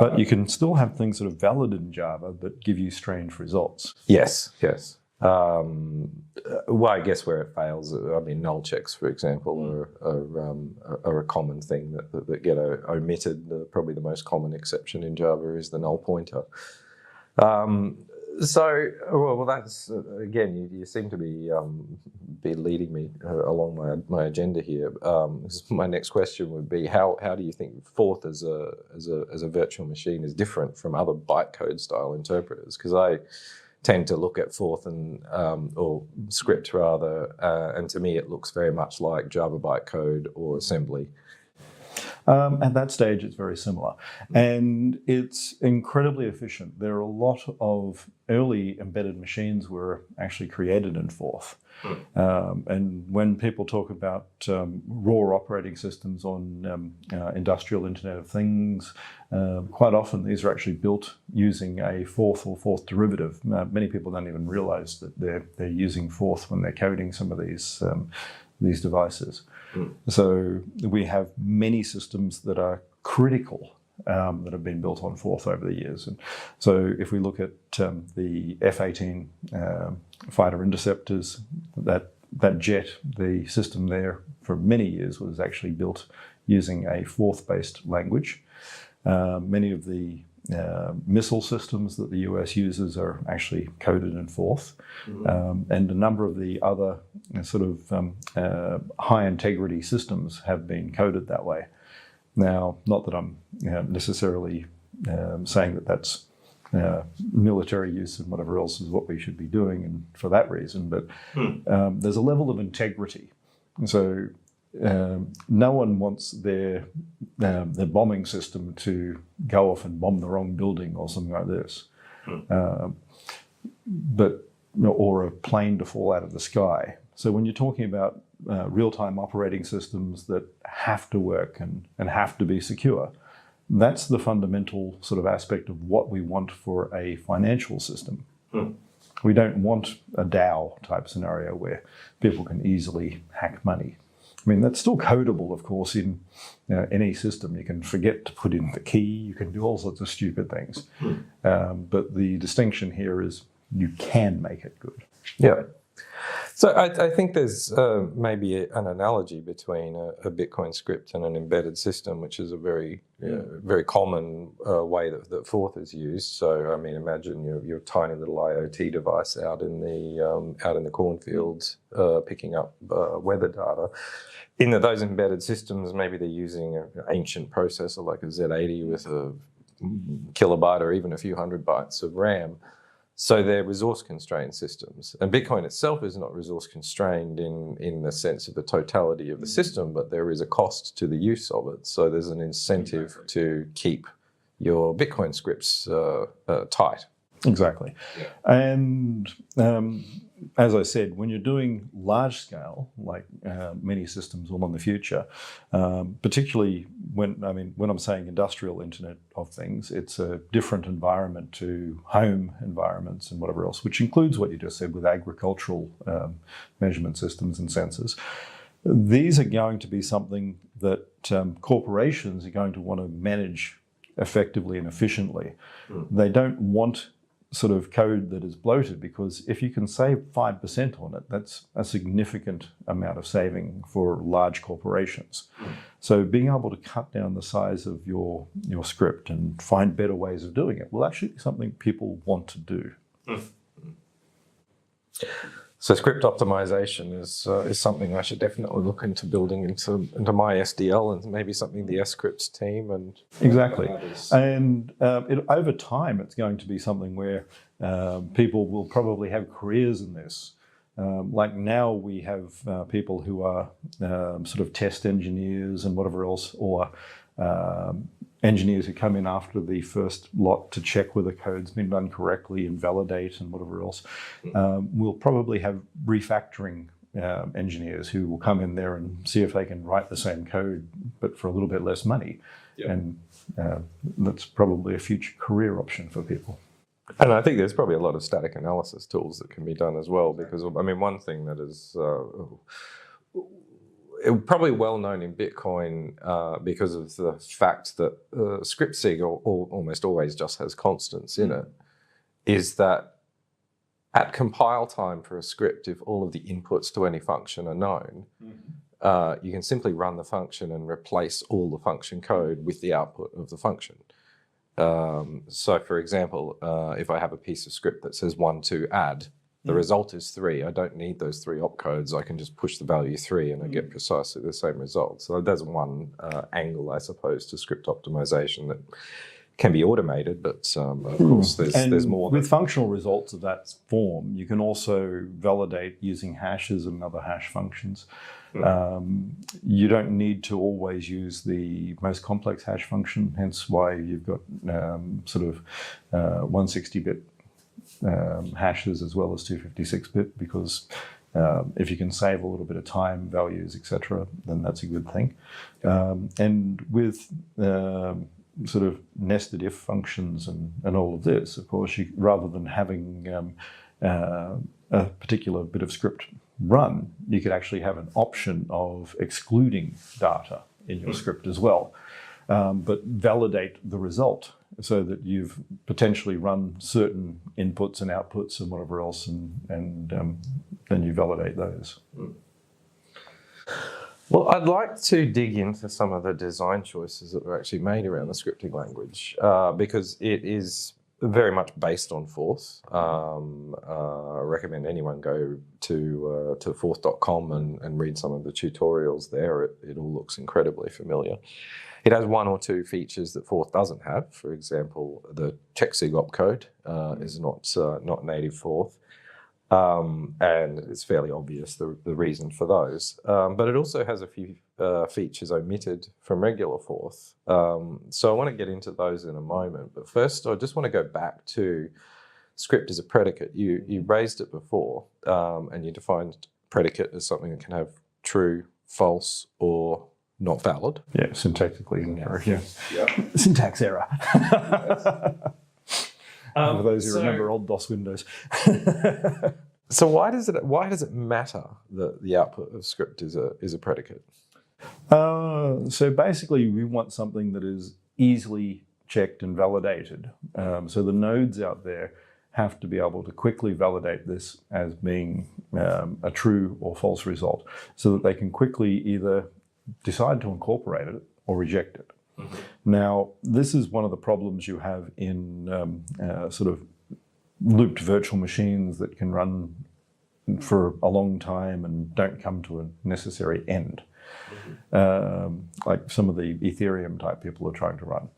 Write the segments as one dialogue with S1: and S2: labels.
S1: But you can still have things that are valid in Java but give you strange results.
S2: Yes. Well, I guess where it fails, I mean, null checks, for example, are a common thing that get omitted. Probably the most common exception in Java is the null pointer. Well, that's again. You seem to be leading me along my agenda here. My next question would be how do you think Forth as a virtual machine is different from other bytecode style interpreters? Because I tend to look at Forth or script rather, and to me it looks very much like Java bytecode or assembly.
S1: At that stage, it's very similar, and it's incredibly efficient. There are a lot of early embedded machines were actually created in Forth. And when people talk about raw operating systems on industrial Internet of Things, quite often these are actually built using a Forth or Forth derivative. Many people don't even realize that they're using Forth when they're coding some of these devices. So we have many systems that are critical that have been built on Forth over the years. And so if we look at the F-18 fighter interceptors, that jet, the system there for many years was actually built using a Forth-based language. Many of the missile systems that the US uses are actually coded in Forth. And a number of the other sort of high integrity systems have been coded that way. Now, not that I'm necessarily saying that that's military use and whatever else is what we should be doing and for that reason, but there's a level of integrity. So no one wants their bombing system to go off and bomb the wrong building or something like this, or a plane to fall out of the sky. So when you're talking about real-time operating systems that have to work and have to be secure, that's the fundamental sort of aspect of what we want for a financial system. We don't want a DAO type scenario where people can easily hack money. I mean, that's still codable, of course, in any system. You can forget to put in the key. You can do all sorts of stupid things. But the distinction here is you can make it good.
S2: Yeah. So I think there's maybe an analogy between a Bitcoin script and an embedded system, which is a very common way that Forth is used. So I mean, imagine your tiny little IoT device out in the cornfields picking up weather data. In those embedded systems, maybe they're using an ancient processor like a Z80 with a kilobyte or even a few hundred bytes of RAM. So they're resource-constrained systems. And Bitcoin itself is not resource-constrained in the sense of the totality of the system, but there is a cost to the use of it. So there's an incentive to keep your Bitcoin scripts tight.
S1: Exactly. Yeah. And as I said, when you're doing large scale, like many systems will in the future, particularly when I'm saying industrial Internet of Things, it's a different environment to home environments and whatever else, which includes what you just said with agricultural measurement systems and sensors. These are going to be something that corporations are going to want to manage effectively and efficiently. They don't want sort of code that is bloated, because if you can save 5% on it, that's a significant amount of saving for large corporations. So being able to cut down the size of your script and find better ways of doing it will actually be something people want to do.
S2: So script optimization is something I should definitely look into building into my SDL, and maybe something the scripts team and
S1: exactly. And over time, it's going to be something where people will probably have careers in this. Like now, we have people who are sort of test engineers and whatever else, or engineers who come in after the first lot to check whether code's been done correctly and validate and whatever else. We'll probably have refactoring engineers who will come in there and see if they can write the same code, but for a little bit less money. Yep. And that's probably a future career option for people.
S2: And I think there's probably a lot of static analysis tools that can be done as well, because I mean, one thing that is probably well known in Bitcoin because of the fact that script-sig almost always just has constants in it, is that at compile time for a script, if all of the inputs to any function are known, you can simply run the function and replace all the function code with the output of the function. So for example, if I have a piece of script that says 1, 2, add, the result is 3. I don't need those 3 opcodes. I can just push the value 3 and I get precisely the same result. So there's one angle, I suppose, to script optimization that can be automated, but of course there's more.
S1: With functional results of that form, you can also validate using hashes and other hash functions. You don't need to always use the most complex hash function, hence why you've got sort of 160-bit hashes as well as 256-bit, because if you can save a little bit of time, values, etc., then that's a good thing. And with sort of nested if functions and all of this, of course, rather than having a particular bit of script run, you could actually have an option of excluding data in your script as well, but validate the result so that you've potentially run certain inputs and outputs and whatever else, and then you validate those.
S2: Well, I'd like to dig into some of the design choices that were actually made around the scripting language, because it is very much based on Forth. I recommend anyone go to forth.com and read some of the tutorials there. It all looks incredibly familiar. It has 1 or 2 features that Forth doesn't have. For example, the checksig opcode is not native Forth. And it's fairly obvious the reason for those. But it also has a few features omitted from regular Forth. So I want to get into those in a moment. But first, I just want to go back to script as a predicate. You raised it before, and you defined predicate as something that can have true, false, or not valid.
S1: Yeah, syntactically incorrect. Yeah. Syntax error. For those who remember old DOS Windows.
S2: So why does it matter that the output of script is a predicate?
S1: So basically, we want something that is easily checked and validated. So the nodes out there have to be able to quickly validate this as being a true or false result, so that they can quickly either decide to incorporate it or reject it. Now, this is one of the problems you have in sort of looped virtual machines that can run for a long time and don't come to a necessary end. Like some of the Ethereum type people are trying to run.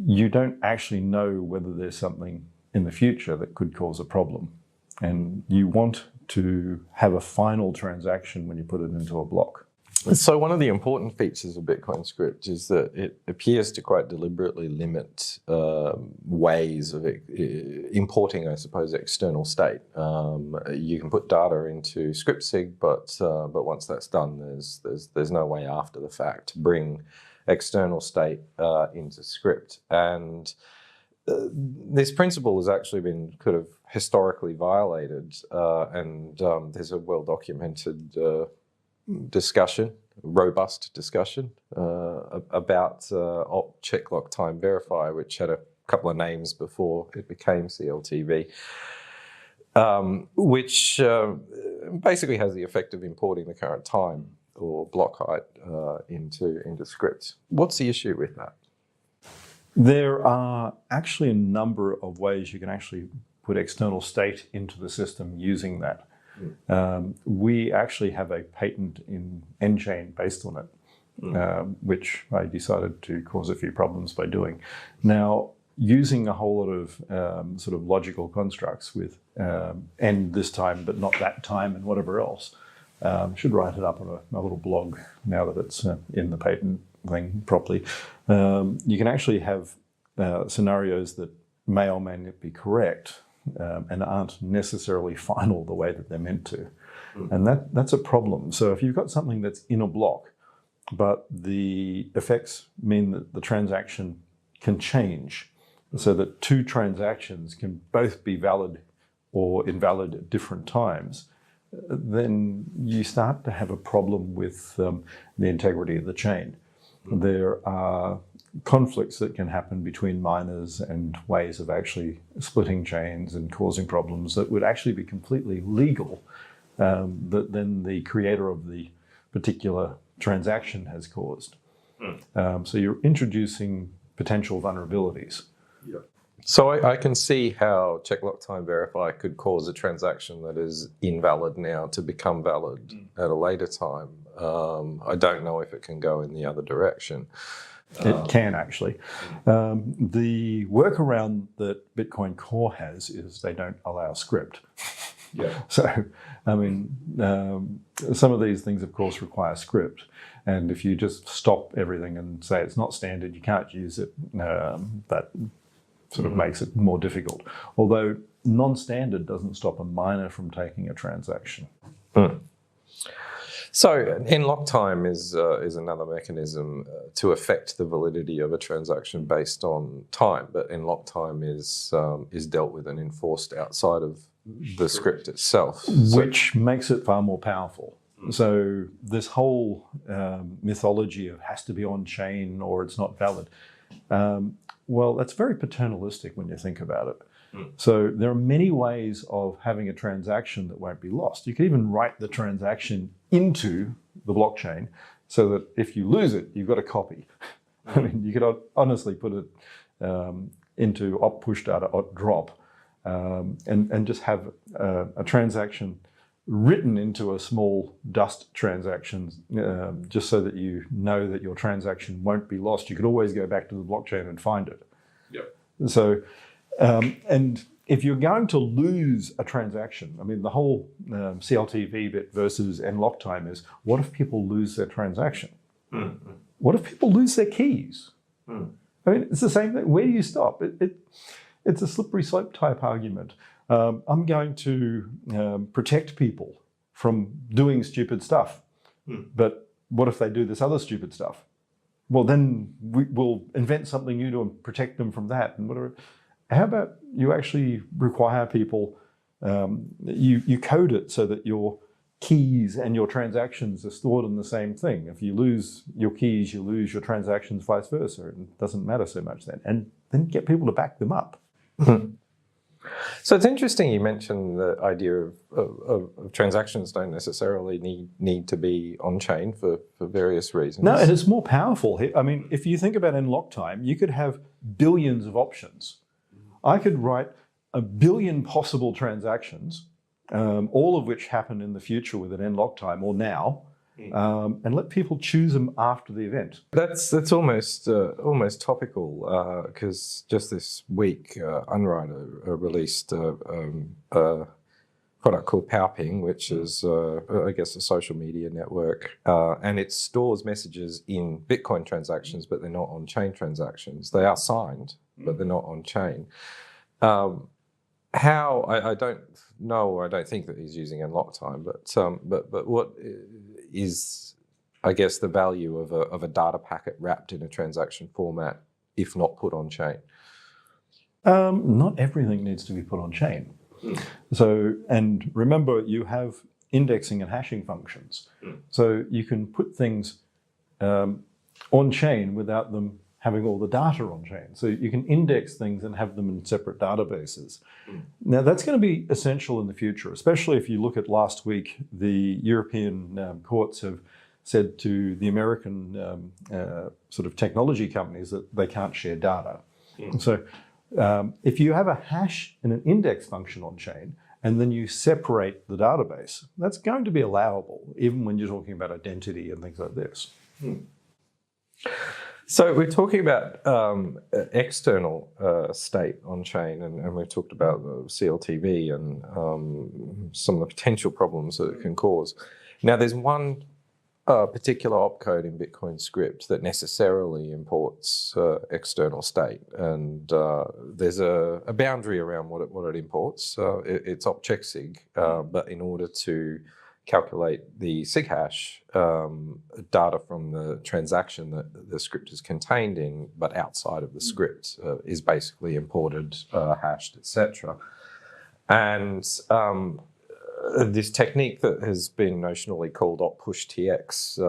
S1: You don't actually know whether there's something in the future that could cause a problem. And you want to have a final transaction when you put it into a block.
S2: So one of the important features of Bitcoin script is that it appears to quite deliberately limit ways of importing, I suppose, external state. You can put data into script-sig, but once that's done, there's no way after the fact to bring external state into script. And this principle has actually been kind of historically violated, and there's a well-documented robust discussion about check lock time verify, which had a couple of names before it became CLTV, which basically has the effect of importing the current time or block height into script. What's the issue with that?
S1: There are actually a number of ways you can actually put external state into the system using that. We actually have a patent in N-chain based on it, which I decided to cause a few problems by doing. Now, using a whole lot of sort of logical constructs with N this time, but not that time and whatever else, should write it up on a little blog now that it's in the patent thing properly. You can actually have scenarios that may or may not be correct, and aren't necessarily final the way that they're meant to. And that's a problem. So if you've got something that's in a block, but the effects mean that the transaction can change, so that 2 transactions can both be valid or invalid at different times, then you start to have a problem with the integrity of the chain. There are conflicts that can happen between miners and ways of actually splitting chains and causing problems that would actually be completely legal, that then the creator of the particular transaction has caused. So you're introducing potential vulnerabilities.
S2: Yeah. So I can see how check lock time verify could cause a transaction that is invalid now to become valid at a later time. I don't know if it can go in the other direction.
S1: It can actually. The workaround that Bitcoin Core has is they don't allow script.
S2: Yeah.
S1: So, I mean, some of these things, of course, require script. And if you just stop everything and say it's not standard, you can't use it, that sort of makes it more difficult. Although non-standard doesn't stop a miner from taking a transaction.
S2: So in-lock time is another mechanism to affect the validity of a transaction based on time, but in-lock time is dealt with and enforced outside of the script itself.
S1: Which makes it far more powerful. So this whole mythology of has to be on-chain or it's not valid, well, that's very paternalistic when you think about it. So there are many ways of having a transaction that won't be lost. You could even write the transaction into the blockchain so that if you lose it, you've got a copy. I mean, you could honestly put it into op push data, op drop, and just have a transaction written into a small dust transaction, just so that you know that your transaction won't be lost. You could always go back to the blockchain and find it.
S2: Yep.
S1: So, and if you're going to lose a transaction, I mean, the whole CLTV bit versus n-lock time is, what if people lose their transaction? What if people lose their keys? I mean, it's the same thing. Where do you stop? It's a slippery slope type argument. I'm going to protect people from doing stupid stuff. But what if they do this other stupid stuff? Well, then we'll invent something new to protect them from that. And whatever. How about you actually require people, you code it so that your keys and your transactions are stored in the same thing. If you lose your keys, you lose your transactions, vice versa. It doesn't matter so much then. And then get people to back them up.
S2: So it's interesting you mentioned the idea of transactions don't necessarily need to be on-chain for various reasons.
S1: No, and it's more powerful. I mean, if you think about n-lock time, you could have billions of options. I could write a billion possible transactions, all of which happen in the future with an n-lock time or now, and let people choose them after the event.
S2: That's almost topical because just this week, Wright released a product called PowerPing, which is I guess a social media network, and it stores messages in Bitcoin transactions, but they're not on-chain transactions. They are signed, but they're not on-chain. How I don't know, I don't think that he's using n-lock time, but what is, I guess, the value of a data packet wrapped in a transaction format if not put on chain?
S1: Not everything needs to be put on chain. So, and remember, you have indexing and hashing functions. So you can put things on chain without them having all the data on chain. So you can index things and have them in separate databases. Now that's going to be essential in the future, especially if you look at last week, the European courts have said to the American sort of technology companies that they can't share data. So if you have a hash and an index function on chain, and then you separate the database, that's going to be allowable, even when you're talking about identity and things like this.
S2: So we're talking about external state on chain, and we've talked about CLTV and some of the potential problems that it can cause. Now, there's one particular opcode in Bitcoin script that necessarily imports external state, and there's a boundary around what it imports. It's opchecksig, but in order to calculate the SIG hash, data from the transaction that the script is contained in, but outside of the script, is basically imported, hashed, etc. And this technique that has been notionally called op-push TX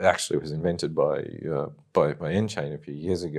S2: actually was invented by N-Chain a few years ago.